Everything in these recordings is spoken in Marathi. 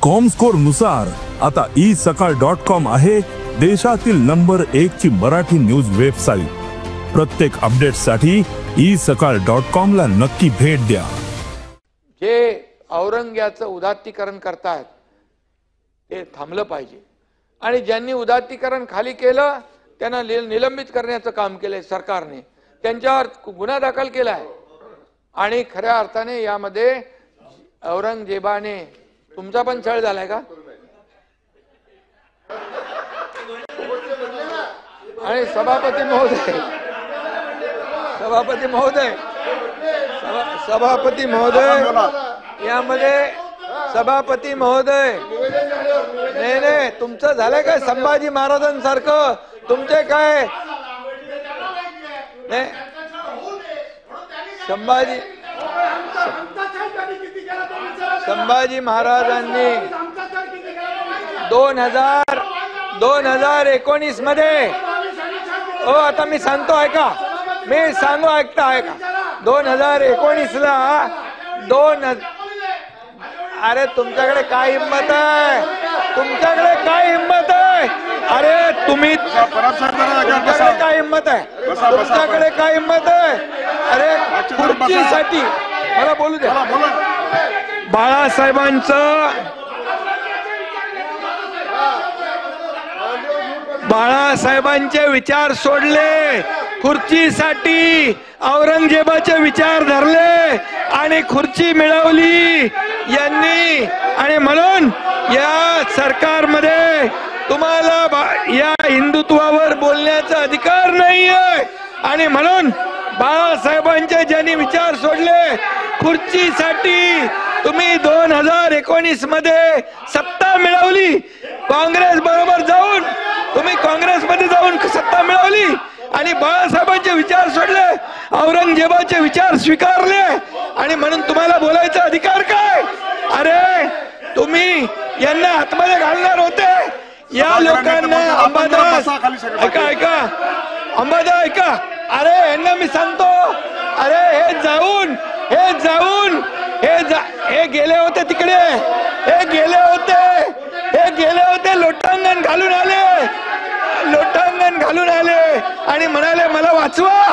कॉमस्कोर नुसार आता isakal.com आहे देशातील नंबर 1 ची मराठी न्यूज वेबसाईट। प्रत्येक अपडेटसाठी isakal.com ला नक्की भेट द्या। जे औरंग्याचं उदात्तीकरण करतात ते थांबलं पाहिजे आणि ज्यांनी उदात्तीकरण खाली केलं त्यांना निलंबित करण्याचं काम केलंय सरकारने, त्यांच्यावर गुन्हा दाखल केलाय आणि खऱ्या अर्थाने यामध्ये औरंगजेबाने तुमचा पण छळ झालाय का? आणि सभापती महोदय यामध्ये सभापती महोदय नाही तुमचं झालंय काय संभाजी महाराजांसारखं? तुमचे काय नाही संभाजी महाराजांनी 2019 मध्ये आता मी सांगतो ऐका, ऐका 2019 ला अरे तुमच्याकडे काय हिंमत आहे? अरे तुमच्याकडे काय हिंमत आहे? अरे खुर्चीसाठी मला बोलू द्या। बाळासाहेबांचे विचार सोडले, खुर्चीसाठी औरंगजेबाचे विचार धरले आणि खुर्ची मिळवली यांनी। आणि म्हणून या सरकारमध्ये तुम्हाला या हिंदुत्वावर बोलण्याचा अधिकार नाहीये आणि म्हणून बाळासाहेबांचे ज्यांनी विचार सोडले खुर्चीसाठी तुम्ही 2019 मध्ये सत्ता मिळवली, काँग्रेस बरोबर जाऊन तुम्ही काँग्रेसमध्ये जाऊन सत्ता मिळवली आणि बाळासाहेबांचे विचार सोडले, औरंगजेबाचे विचार स्वीकारले आणि म्हणून तुम्हाला बोलायचा अधिकार काय? अरे तुम्ही यांना आतमध्ये घालणार होते या लोकांना। अंबादास ऐका अरे यांना मी सांगतो, अरे हे गेले होते तिकडे, हे गेले होते लोटांगण घालून आले आणि म्हणाले मला वाचवा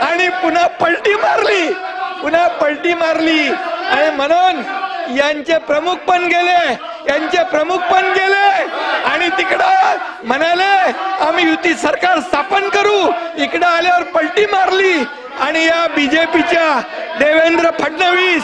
आणि पुन्हा पलटी मारली आणि म्हणून यांचे प्रमुख पण गेले आणि तिकडं म्हणाले आम्ही युती सरकार स्थापन करू, इकडं आल्यावर पलटी मारली आणि या बीजेपीच्या देवेंद्र फडणवीस,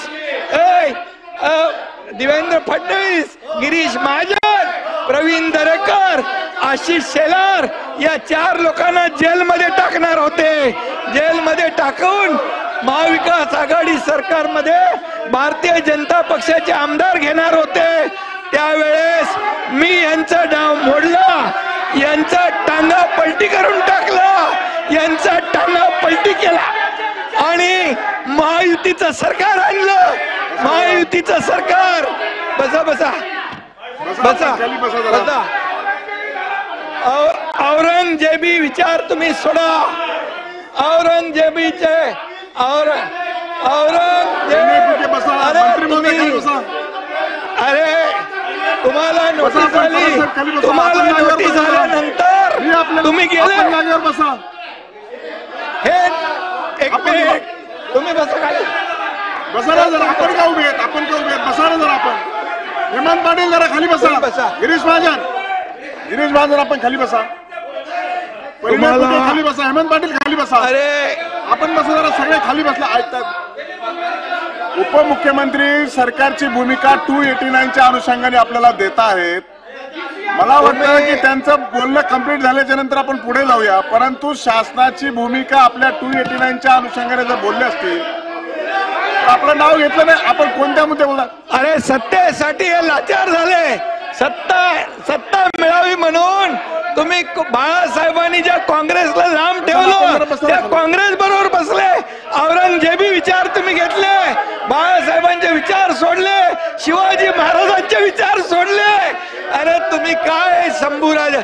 गिरीश महाजन, प्रवीण दरेकर, आशिष शेलार या 4 लोकांना जेलमध्ये टाकणार होते। जेलमध्ये टाकून महाविकास आघाडी सरकारमध्ये भारतीय जनता पक्षाचे आमदार घेणार होते। त्यावेळेस मी यांचा डाव मोडला, यांचा टांगा पलटी करून टाकला, आणि महायुतीचं सरकार आणलं। महायुतीचं सरकार बसा औरंगजेबी विचार तुम्ही सोडा। अरे तुम्हाला नोटीस आल्यानंतर तुम्ही गेले। हे एक मिनिट तुम्ही बसा खाली, जरा आपण का उभे आहेत? बसा ना जरा आपण। हेमंत पाटील जरा खाली बसा। गिरीश महाजन आपण खाली बसा। खाली बसा। हेमंत पाटील खाली बसा। अरे आपण बसा जरा, सगळे खाली बसला ऐकतात। उपमुख्यमंत्री सरकारची भूमिका 289च्या अनुषंगाने आपल्याला देता आहेत। मला वाटतं की त्यांचं बोलणं कंप्लीट झाल्याच्या नंतर आपण पुढे जाऊया, परंतु शासनाची भूमिका आपल्या 289च्या अनुषंगाने जर बोलले असतील तर आपलं नाव घेतलं नाही। आपण कोणत्या मुद्दे बोलता? अरे सत्तेसाठी हे लाचार झाले, सत्ता मिळावी म्हणून तुम्ही बाळासाहेबांनी ज्या काँग्रेसला लांब ठेवलं त्या काँग्रेस बरोबर बसले। औरंगजेबी विचार तुम्ही घेतले, बाळासाहेबांचे विचार सोडले, शिवाजी महाराजांचे विचार सोडले। अरे तुम्ही काय शंभूराज?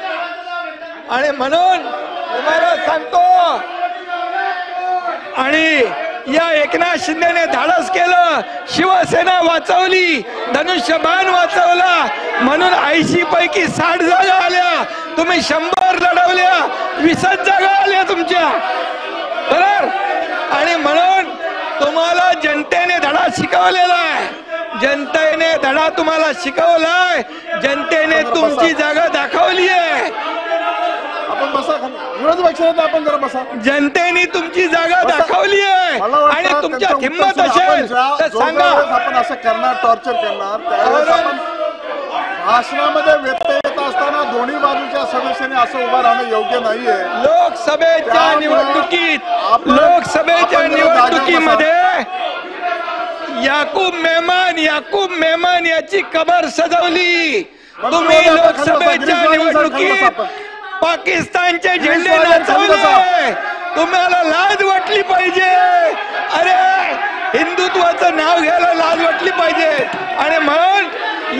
आणि म्हणून तुम्हाला सांगतो, आणि या एकनाथ शिंदेने धाडस केलं, शिवसेना वाचवली, धनुष्यबाण वाचवला म्हणून 80 पैकी 60 जागा आल्या, तुम्ही 100 लढवल्या, 20 जागा आल्या तुमच्या, बरोबर. आणि म्हणून तुम्हाला जनतेने धडा शिकवलेला आहे, जनतेने धडा तुम्हाला शिकवलाय, जनतेने तुमची जागा दाखवली आहे. आपण बसा, विरोधी पक्षाने आपण जरा बसा. जनतेने तुमची जागा दाखवली आहे आणि तुमच्यात हिंमत असेल तर सांगा. आपण असं करणार, टॉर्चर करणार, त्यावेळेस आपण भाषणामध्ये व्यत्यय येत असताना दोन्ही बाजूच्या सदस्यांनी असं उभं राहणं योग्य नाहीये. लोकसभेच्या निवडणुकीमध्ये याकूब मेमन याची कबर सजवली. तुम्ही लोकसभेच्या निवडणुकीत पाकिस्तानचे झेंडे नाचवले. तुम्हाला लाज वाटली पाहिजे. अरे हिंदुत्वाचं नाव घ्यायला लाज वाटली पाहिजे. आणि म्हणून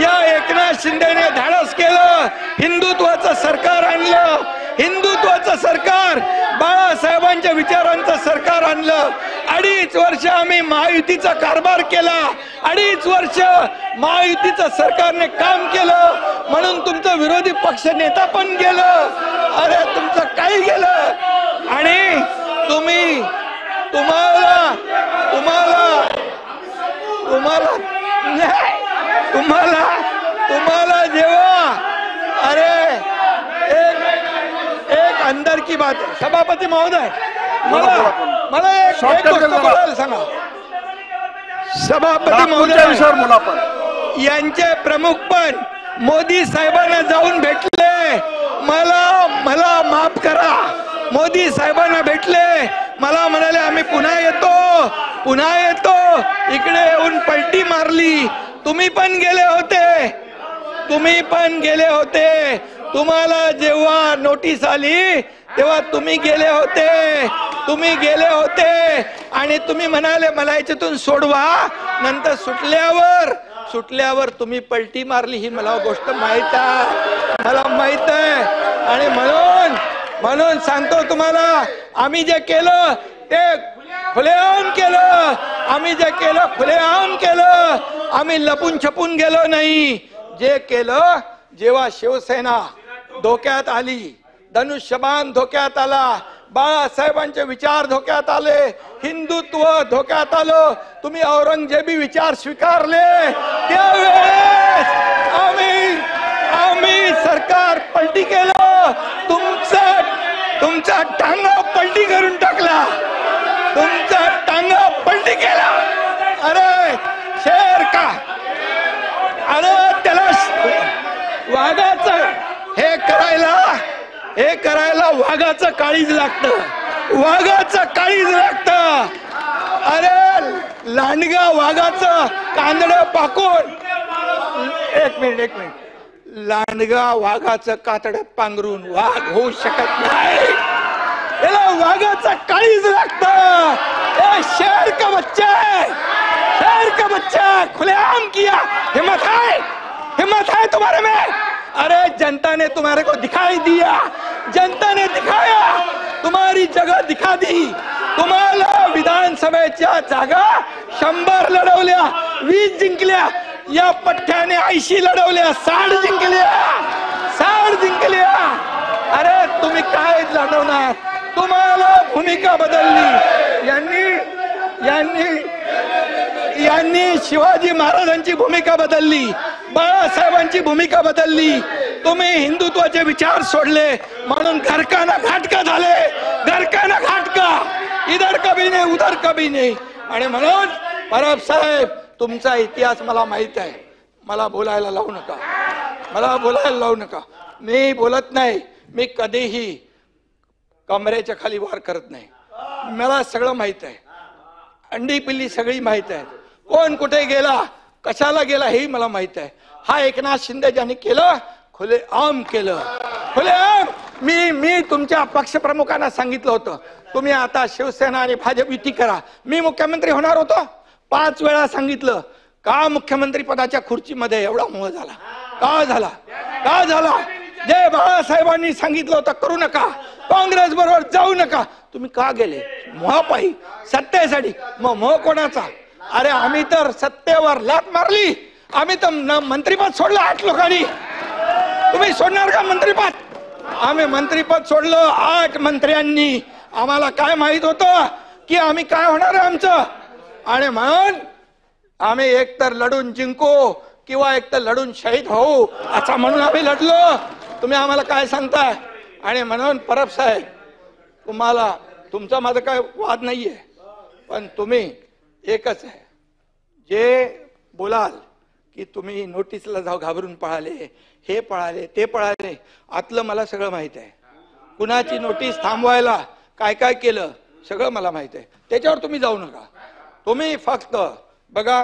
या एकनाथ शिंदेने धाडस केलं, हिंदुत्वाचं सरकार आणलं, हिंदुत्वाचं सरकार, बाळासाहेबांच्या विचारांचं सरकार आणलं. 2.5 वर्ष आम्ही महायुतीचा कारभार केला, 2.5 वर्ष महायुतीचं सरकारने काम केलं म्हणून तुमचं विरोधी पक्ष नेता पण गेलं. अरे तुमचं काही गेलं. आणि तुम्हाला जेव्हा अरे एक अंदर की बात है. सभापती महोदय, मला एक गोष्ट बोलायला सांगा. सभापती महोदय, यांचे प्रमुख पण मोदी साहेबांना जाऊन भेटले. मला माफ करा, मोदी साहेबांना भेटले, मला म्हणाले आम्ही पुन्हा येतो. इकडे येऊन पलटी मारली. तुम्ही पण गेले होते. तुम्हाला जेव्हा नोटीस आली तेव्हा तुम्ही गेले होते आणि तुम्ही म्हणाले मला याच्यातून सोडवा. नंतर सुटल्यावर तुम्ही पलटी मारली. ही मला गोष्ट माहित आहे. आणि म्हणून सांगतो तुम्हाला, आम्ही जे केलं ते खुलेआम केलं. आम्ही लपून छपून गेलो नाही. जे केलं, जेव्हा शिवसेना धोक्यात आली, धनुष्यबाण धोक्यात आला, बाळासाहेबांचे विचार धोक्यात आले, हिंदुत्व धोक्यात आलं, तुम्ही औरंगजेबी विचार स्वीकारले, त्यावेळेस आम्ही सरकार पलटी केलं. तुमचा टांगा पलटी करून टाकला. अरे शेर का, अरे त्याला वाघाचं हे करायला वाघाचं काळीज लागतं. अरे लांडगा वाघाचं कांदडं पाकून, एक मिनिट, लांडगा वाघाचं कातडं पांघरून वाघ होऊ शकत नाही. याला वाघाचं काळीज लागतं. शेर का बच्चा खुलेआम किया. हिम्मत है तुम्हारे में. अरे जनता ने तुम्हारे को दिखाई दिया, जनता ने दिखाया, तुम्हारी जगह दिखा दी. तुम्हाला विधानसभेच्या जागा 100 लढवल्या, 20 जिंकल्या. या पठ्ठ्याने 80 लढवल्या, 60 जिंकल्या. अरे तुम्ही काय लढवणार. तुम्हाला भूमिका बदलली. यांनी शिवाजी महाराजांची भूमिका बदलली, बाळासाहेबांची भूमिका बदलली. तुम्ही हिंदुत्वाचे विचार सोडले म्हणून घरकाना घाटका झाले. इधर कभी नाही, उधर कभी नाही. आणि म्हणून परब साहेब, तुमचा इतिहास मला माहित आहे. मला बोलायला लावू नका. मी बोलत नाही. मी कधीही कमरेच्या खाली वार करत नाही. मला सगळं माहित आहे. अंडी पिल्ली सगळी माहित आहे. कोण कुठे गेला, कशाला गेला हेही मला माहित आहे. हा एकनाथ शिंदे ज्यांनी केलं, खुलेआम केलं. मी तुमच्या पक्षप्रमुखांना सांगितलं होतं, तुम्ही आता शिवसेना आणि भाजप युती करा. मी मुख्यमंत्री होणार होतो. 5 वेळा सांगितलं. का मुख्यमंत्री पदाच्या खुर्चीमध्ये एवढा मोह झाला? का झाला? जे बाळासाहेबांनी सांगितलं होतं करू नका, काँग्रेस बरोबर जाऊ नका, तुम्ही का गेले? मोहापायी, सत्तेसाठी. मग मोह कोणाचा? अरे आम्ही तर सत्तेवर लाथ मारली, आम्ही तर मंत्रीपद सोडलं 8 लोकांनी. तुम्ही सोडणार का मंत्रीपद? आम्ही मंत्रीपद सोडलं 8 मंत्र्यांनी. आम्हाला काय माहित होतं की आम्ही काय होणार आहे आमचं, आणि म्हणून आम्ही एकतर लढून जिंकू किंवा एकतर लढून शहीद होऊ असं म्हणून आम्ही लढलो. तुम्ही आम्हाला काय सांगताय? आणि म्हणून परब साहेब, तुम्हाला तुमचा माझा काय वाद नाहीये, पण तुम्ही एकच आहे, जे बोलाल की तुम्ही नोटीसला जाऊ घाबरून पळाले, हे पळाले, ते पळाले, आतलं मला सगळं माहित आहे. कुणाची नोटीस थांबवायला काय काय केलं सगळं मला माहित आहे. त्याच्यावर तुम्ही जाऊ नका. तुम्ही फक्त बघा,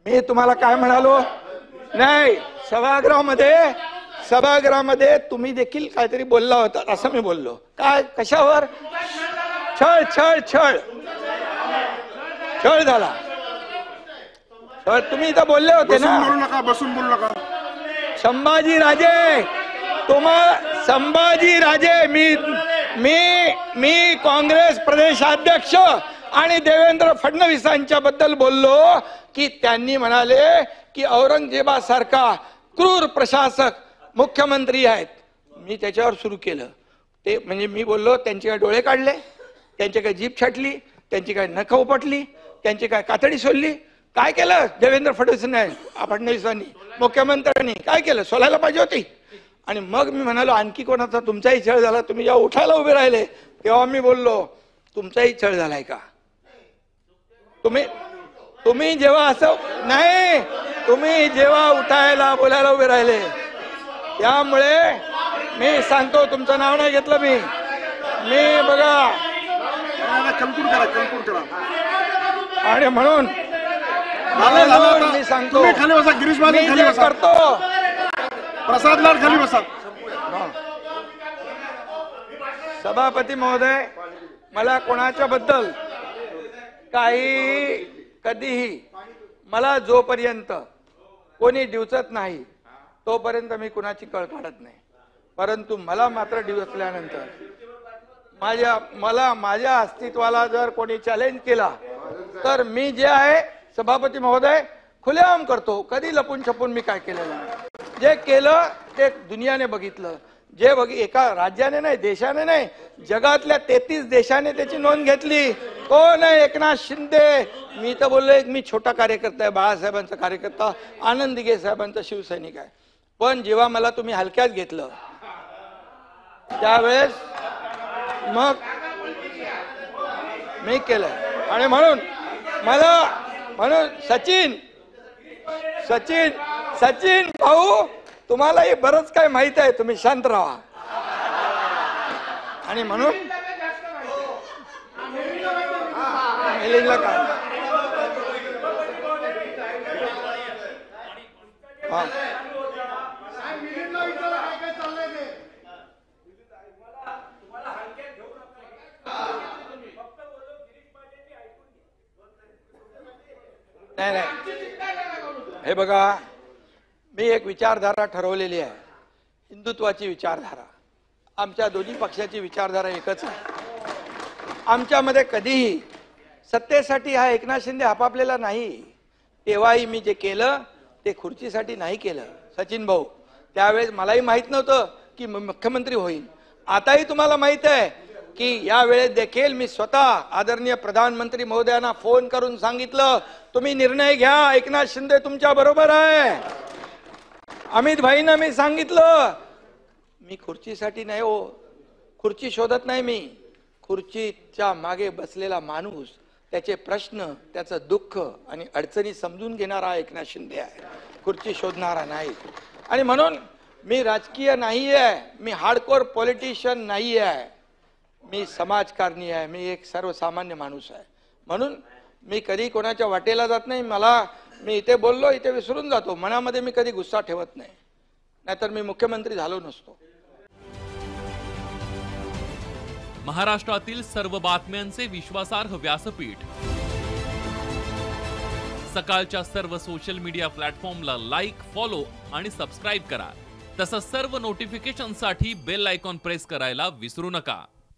मी तुम्हाला काय म्हणालो नाही, सभागृहामध्ये तुम्ही देखील काहीतरी बोलला होता असं मी बोललो. काय, कशावर? छळ छळ छळ छळ झाला. तर तुम्ही इथं बोलले होते ना, बसून बोलू नका. संभाजीराजे, संभाजीराजे, मी काँग्रेस प्रदेशाध्यक्ष आणि देवेंद्र फडणवीसांच्या बद्दल बोललो की त्यांनी म्हणाले की औरंगजेबासारखा क्रूर प्रशासक मुख्यमंत्री आहेत. मी त्याच्यावर सुरू केलं ते, म्हणजे मी बोललो त्यांचे काय डोळे काढले, त्यांची काय जीभ छाटली, त्यांची काय नख उपटली, त्यांची काय कातडी सोडली, काय केलं देवेंद्र फडणवीसांनी मुख्यमंत्र्यांनी काय केलं? सोलायला पाहिजे होती. आणि मग मी म्हणालो आणखी कोणाचा तुमचाही छळ झाला? तुम्ही जेव्हा उठायला उभे राहिले तेव्हा मी बोललो तुमचाही छळ झालाय का? तुम्ही जेव्हा असं नाही, तुम्ही जेव्हा उठायला बोलायला उभे राहिले, त्यामुळे मी सांगतो, तुमचं नाव नाही घेतलं मी बघा, आणि म्हणून मी सांगतो, मी करतो. प्रसाद लाड खाली बसा. सभापती महोदय, मला कोणाच्या बद्दल काही कधीही, मला जोपर्यंत कोणी डिवचत नाही तोपर्यंत मी कुणाची कळ काढत नाही. परंतु मला मात्र डिवचल्यानंतर माझ्या अस्तित्वाला जर कोणी चॅलेंज केला तर मी जे आहे सभापती महोदय खुलेआम करतो. कधी लपून छपून मी काय केलेलं नाही. जे केलं ते दुनियाने बघितलं. एका राज्याने नाही, देशाने नाही, जगातल्या 33 देशाने त्याची नोंद घेतली. कोण आहे? एकनाथ शिंदे. मी तर बोललो मी छोटा कार्यकर्ता आहे, बाळासाहेबांचा कार्यकर्ता, आनंद दिघे साहेबांचा शिवसैनिक आहे. पण जेव्हा मला तुम्ही हलक्यात घेतलं त्यावेळेस मग मी केलं. आणि म्हणून सचिन भाऊ, तुम्हालाही बरंच काय माहित आहे, तुम्ही शांत राहा. आणि म्हणून नाही, हे बघा, मी एक विचारधारा ठरवलेली आहे, हिंदुत्वाची विचारधारा. आमच्या दोन्ही पक्षाची विचारधारा एकच आहे. आमच्यामध्ये कधीही सत्तेसाठी हा एकनाथ शिंदे आपापलेला नाही. तेव्हाही मी जे केलं ते खुर्चीसाठी नाही केलं सचिन भाऊ. त्यावेळेस मलाही माहित नव्हतं की मुख्यमंत्री होईल. आताही तुम्हाला माहित आहे की या वेळेस देखील मी स्वतः आदरणीय प्रधानमंत्री महोदयांना फोन करून सांगितलं, तुम्ही निर्णय घ्या, एकनाथ शिंदे तुमच्या बरोबर आहे. अमित भाईंना मी सांगितलं, मी खुर्चीसाठी नाही हो, खुर्ची शोधत नाही. मी खुर्चीच्या मागे बसलेला माणूस, त्याचे प्रश्न, त्याचं दुःख आणि अडचणी समजून घेणारा एकनाथ शिंदे आहे, खुर्ची शोधणारा नाही. आणि म्हणून मी राजकीय नाही आहे, मी हार्डकोर पॉलिटिशियन नाही आहे, मी समाजकारणी आहे, मी एक सर्वसामान्य माणूस आहे. म्हणून मी कधी कोणाच्या वाटेला जात नाही. मी इथे बोललो, इथे विसरून जातो. मनामध्ये मी कधी गुस्सा ठेवत नाही, नाहीतर मी मुख्यमंत्री झालो नसतो. महाराष्ट्रातील सर्व बातम्यांचे विश्वासार्ह व्यासपीठ, सकाळच्या सर्व सोशल मीडिया प्लॅटफॉर्मला लाईक, फॉलो आणि सबस्क्राईब करा. तसंच सर्व नोटिफिकेशनसाठी बेल आयकॉन प्रेस करायला विसरू नका.